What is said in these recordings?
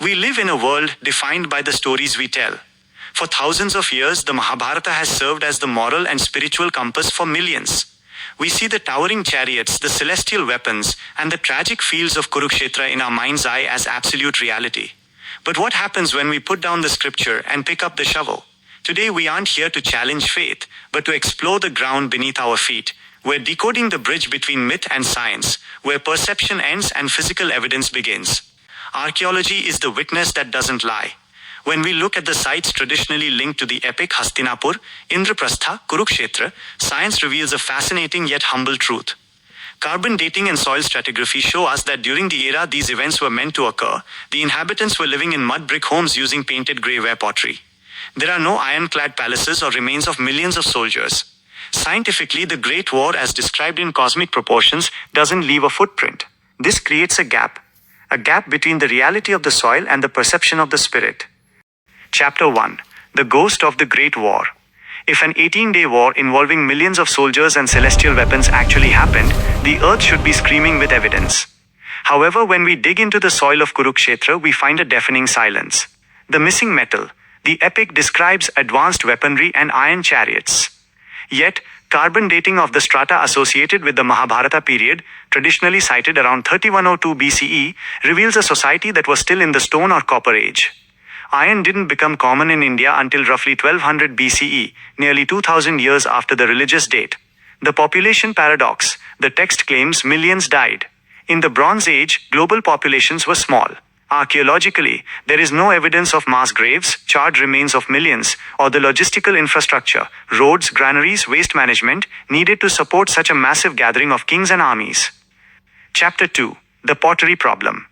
We live in a world defined by the stories we tell. For thousands of years, the Mahabharata has served as the moral and spiritual compass for millions. We see the towering chariots, the celestial weapons, and the tragic fields of Kurukshetra in our mind's eye as absolute reality. But what happens when we put down the scripture and pick up the shovel? Today we aren't here to challenge faith, but to explore the ground beneath our feet. We're decoding the bridge between myth and science, where perception ends and physical evidence begins. Archaeology is the witness that doesn't lie. When we look at the sites traditionally linked to the epic Hastinapur, Indraprastha, Kurukshetra, science reveals a fascinating yet humble truth. Carbon dating and soil stratigraphy show us that during the era these events were meant to occur, the inhabitants were living in mud brick homes using painted grey-ware pottery. There are no ironclad palaces or remains of millions of soldiers. Scientifically, the Great War, as described in cosmic proportions, doesn't leave a footprint. This creates a gap between the reality of the soil and the perception of the spirit. Chapter 1. The Ghost of the Great War. If an 18-day war involving millions of soldiers and celestial weapons actually happened, the earth should be screaming with evidence. However, when we dig into the soil of Kurukshetra, we find a deafening silence. The missing metal. The epic describes advanced weaponry and iron chariots. Yet, carbon dating of the strata associated with the Mahabharata period, traditionally cited around 3102 BCE, reveals a society that was still in the stone or copper age. Iron didn't become common in India until roughly 1200 BCE, nearly 2000 years after the religious date. The population paradox. The text claims millions died. In the Bronze Age, global populations were small. Archaeologically, there is no evidence of mass graves, charred remains of millions, or the logistical infrastructure, roads, granaries, waste management, needed to support such a massive gathering of kings and armies. Chapter 2. The Pottery Problem.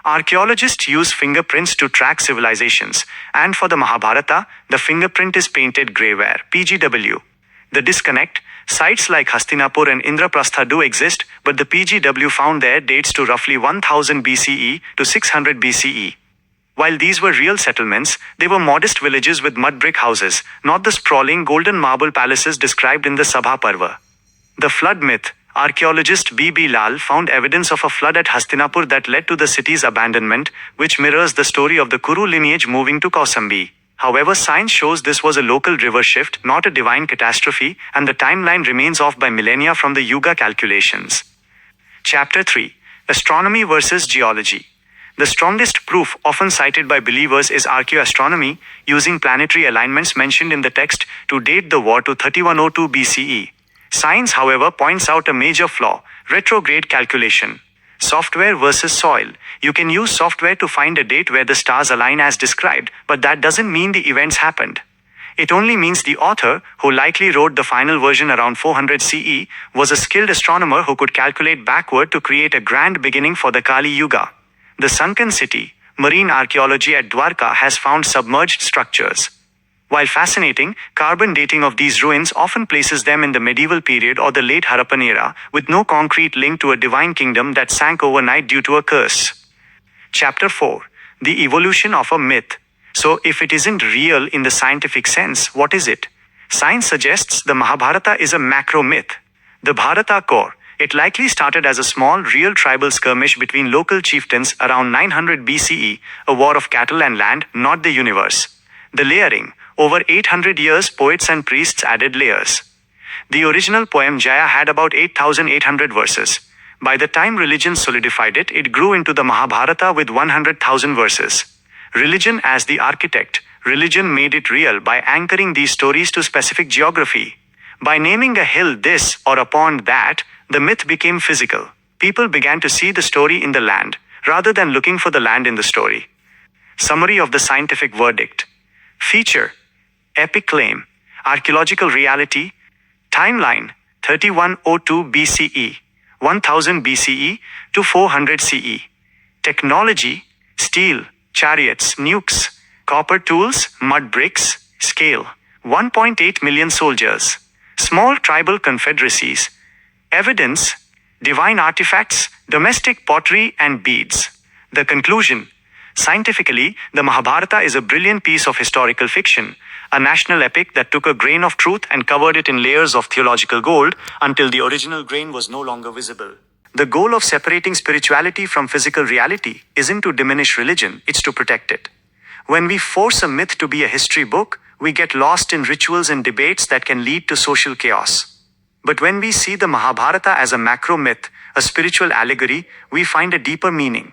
Archaeologists use fingerprints to track civilizations, and for the Mahabharata, the fingerprint is painted grey-ware, PGW. The disconnect. Sites like Hastinapur and Indraprastha do exist, but the PGW found there dates to roughly 1000 BCE to 600 BCE. While these were real settlements, they were modest villages with mud brick houses, not the sprawling golden marble palaces described in the Sabha Parva. The flood myth. Archaeologist B.B. Lal found evidence of a flood at Hastinapur that led to the city's abandonment, which mirrors the story of the Kuru lineage moving to Kausambi. However, science shows this was a local river shift, not a divine catastrophe, and the timeline remains off by millennia from the Yuga calculations. Chapter 3. Astronomy versus Geology. The strongest proof often cited by believers is archaeoastronomy, using planetary alignments mentioned in the text to date the war to 3102 BCE. Science, however, points out a major flaw: retrograde calculation. Software versus soil. You can use software to find a date where the stars align as described, but that doesn't mean the events happened. It only means the author, who likely wrote the final version around 400 CE, was a skilled astronomer who could calculate backward to create a grand beginning for the Kali Yuga. The sunken city. Marine archaeology at Dwarka has found submerged structures. While fascinating, carbon dating of these ruins often places them in the medieval period or the late Harappan era, with no concrete link to a divine kingdom that sank overnight due to a curse. Chapter 4. The Evolution of a Myth. So, if it isn't real in the scientific sense, what is it? Science suggests the Mahabharata is a macro myth. The Bharata core. It likely started as a small, real tribal skirmish between local chieftains around 900 BCE, a war of cattle and land, not the universe. The layering. Over 800 years, poets and priests added layers. The original poem Jaya had about 8,800 verses. By the time religion solidified it, it grew into the Mahabharata with 100,000 verses. Religion as the architect. Religion made it real by anchoring these stories to specific geography. By naming a hill this or a pond that, the myth became physical. People began to see the story in the land, rather than looking for the land in the story. Summary of the scientific verdict. Feature. Epic claim. Archaeological reality. Timeline. 3102 BCE, 1000 BCE to 400 CE. Technology. Steel, chariots, nukes, copper tools, mud bricks. Scale. 1.8 million soldiers. Small tribal confederacies. Evidence. Divine artifacts, domestic pottery and beads. The conclusion. Scientifically, the Mahabharata is a brilliant piece of historical fiction, a national epic that took a grain of truth and covered it in layers of theological gold until the original grain was no longer visible. The goal of separating spirituality from physical reality isn't to diminish religion, it's to protect it. When we force a myth to be a history book, we get lost in rituals and debates that can lead to social chaos. But when we see the Mahabharata as a macro myth, a spiritual allegory, we find a deeper meaning.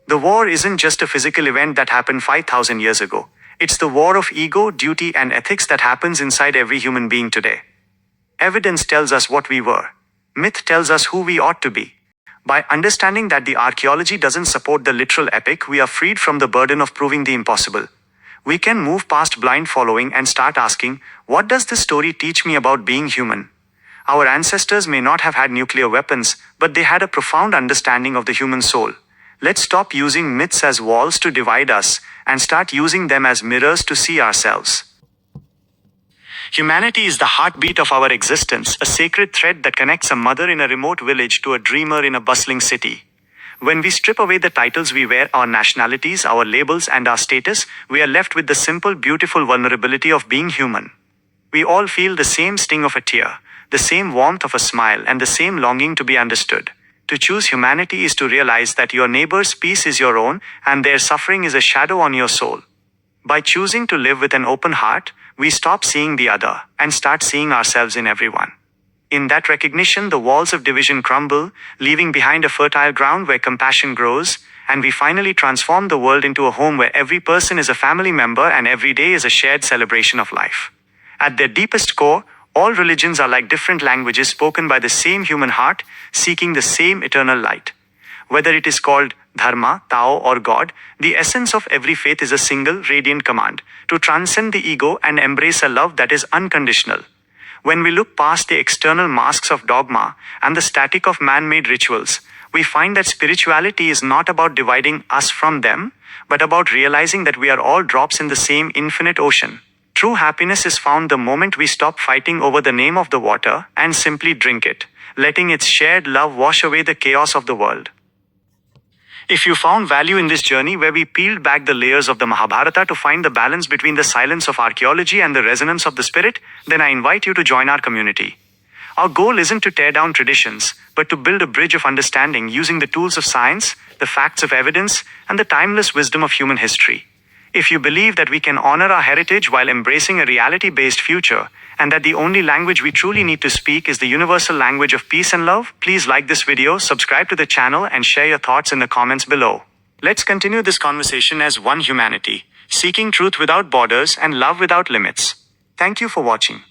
The war isn't just a physical event that happened 5,000 years ago. It's the war of ego, duty, and ethics that happens inside every human being today. Evidence tells us what we were. Myth tells us who we ought to be. By understanding that the archaeology doesn't support the literal epic, we are freed from the burden of proving the impossible. We can move past blind following and start asking, what does this story teach me about being human? Our ancestors may not have had nuclear weapons, but they had a profound understanding of the human soul. Let's stop using myths as walls to divide us and start using them as mirrors to see ourselves. Humanity is the heartbeat of our existence, a sacred thread that connects a mother in a remote village to a dreamer in a bustling city. When we strip away the titles we wear, our nationalities, our labels, and our status, we are left with the simple, beautiful vulnerability of being human. We all feel the same sting of a tear, the same warmth of a smile, and the same longing to be understood. To choose humanity is to realize that your neighbor's peace is your own, and their suffering is a shadow on your soul. By choosing to live with an open heart, we stop seeing the other and start seeing ourselves in everyone. In that recognition, the walls of division crumble, leaving behind a fertile ground where compassion grows, and we finally transform the world into a home where every person is a family member and every day is a shared celebration of life. At their deepest core, all religions are like different languages spoken by the same human heart, seeking the same eternal light. Whether it is called Dharma, Tao, or God, the essence of every faith is a single, radiant command to transcend the ego and embrace a love that is unconditional. When we look past the external masks of dogma and the static of man-made rituals, we find that spirituality is not about dividing us from them, but about realizing that we are all drops in the same infinite ocean. True happiness is found the moment we stop fighting over the name of the water and simply drink it, letting its shared love wash away the chaos of the world. If you found value in this journey where we peeled back the layers of the Mahabharata to find the balance between the silence of archaeology and the resonance of the spirit, then I invite you to join our community. Our goal isn't to tear down traditions, but to build a bridge of understanding using the tools of science, the facts of evidence, and the timeless wisdom of human history. If you believe that we can honor our heritage while embracing a reality-based future, and that the only language we truly need to speak is the universal language of peace and love, please like this video, subscribe to the channel, and share your thoughts in the comments below. Let's continue this conversation as one humanity, seeking truth without borders and love without limits. Thank you for watching.